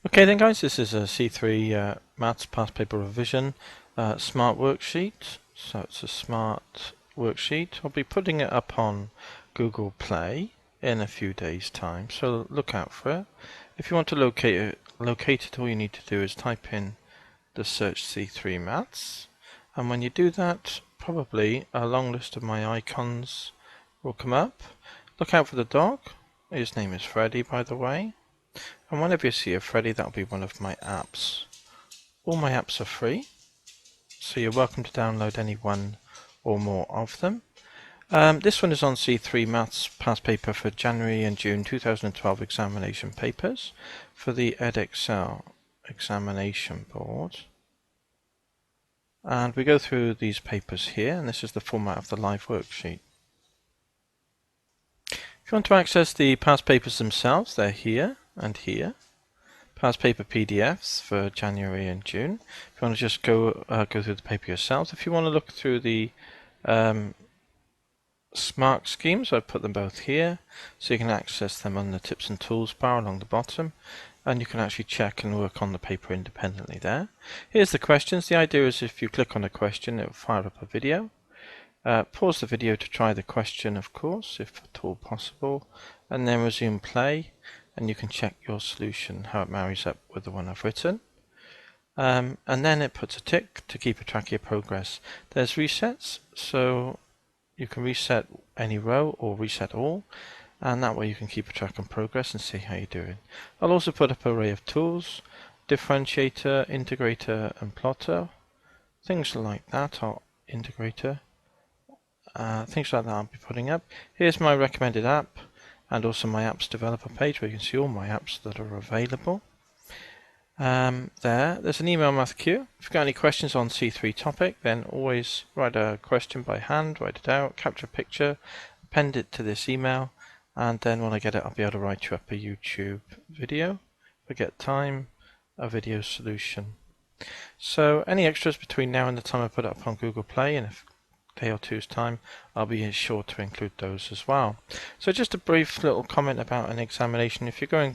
Okay then guys, this is a C3 Maths Past Paper Revision Smart Worksheet. So it's a smart worksheet. I'll be putting it up on Google Play in a few days time, so look out for it. If you want to locate it, all you need to do is type in the search C3 Maths, and when you do that, probably a long list of my icons will come up. Look out for the dog. His name is Freddy, by the way. And whenever you see a Freddy, that'll be one of my apps. All my apps are free, so you're welcome to download any one or more of them. This one is on C3 Maths Past Paper for January and June 2012 examination papers for the EdExcel examination board. And we go through these papers here, and this is the format of the live worksheet. If you want to access the past papers themselves, they're here and here. Past paper PDFs for January and June. If you want to just go through the paper yourselves. If you want to look through the smart schemes, I've put them both here, so you can access them on the tips and tools bar along the bottom, and you can actually check and work on the paper independently there. Here's the questions. The idea is if you click on a question, it will fire up a video. Pause the video to try the question, of course, if at all possible, and then resume play, and you can check your solution, how it marries up with the one I've written. And then it puts a tick to keep a track of your progress. There's resets, so you can reset any row or reset all, and that way you can keep a track on progress and see how you're doing. I'll also put up an array of tools, differentiator, integrator and plotter, things like that, or integrator. Things like that I'll be putting up. Here's my recommended app and also my apps developer page where you can see all my apps that are available. There's an email math queue. If you've got any questions on C3 topic, then always write a question by hand, write it out, capture a picture, append it to this email, and then when I get it I'll be able to write you up a YouTube video. If I get time, a video solution. So any extras between now and the time I put it up on Google Play, and if day or two's time, I'll be sure to include those as well. So just a brief little comment about an examination. If you're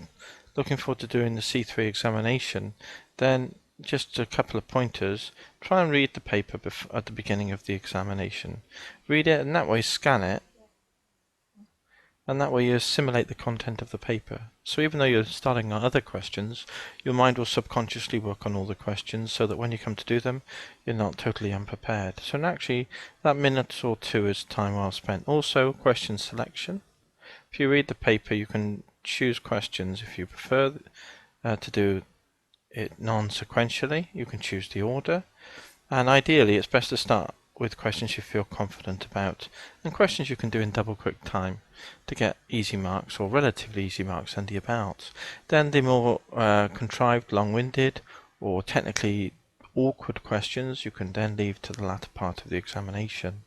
looking forward to doing the C3 examination, then just a couple of pointers. Try and read the paper at the beginning of the examination. Read it, and that way scan it, and that way you assimilate the content of the paper. So even though you're starting on other questions, your mind will subconsciously work on all the questions so that when you come to do them, you're not totally unprepared. So actually, that minute or two is time well spent. Also, question selection. If you read the paper, you can choose questions if you prefer to do it non-sequentially. You can choose the order. And ideally, it's best to start with questions you feel confident about, and questions you can do in double quick time to get easy marks or relatively easy marks under your belt. Then the more contrived, long-winded or technically awkward questions you can then leave to the latter part of the examination.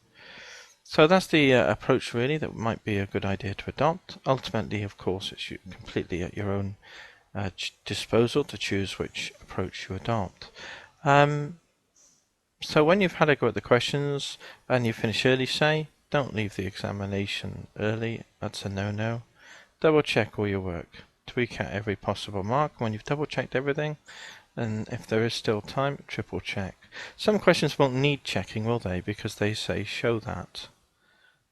So that's the approach really that might be a good idea to adopt. Ultimately, of course, it's completely at your own disposal to choose which approach you adopt. So when you've had a go at the questions and you finish early, say, don't leave the examination early. That's a no-no. Double check all your work. Tweak out every possible mark. When you've double checked everything, and if there is still time, triple check. Some questions won't need checking, will they? Because they say show that.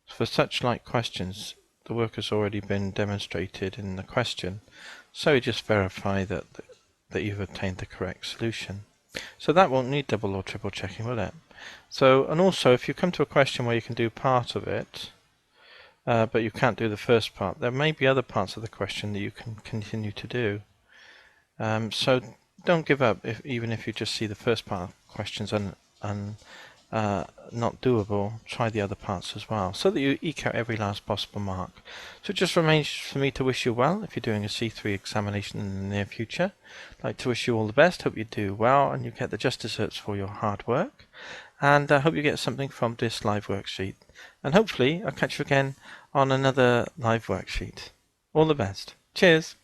For such like questions, the work has already been demonstrated in the question, so you just verify that you've obtained the correct solution. So that won't need double or triple checking, will it? So, and also if you come to a question where you can do part of it, but you can't do the first part, there may be other parts of the question that you can continue to do. So don't give up even if you just see the first part of questions not doable. Try the other parts as well, so that you eke out every last possible mark. So it just remains for me to wish you well if you're doing a C3 examination in the near future. I'd like to wish you all the best. Hope you do well and you get the just desserts for your hard work, and I hope you get something from this live worksheet, and hopefully I'll catch you again on another live worksheet. All the best. Cheers.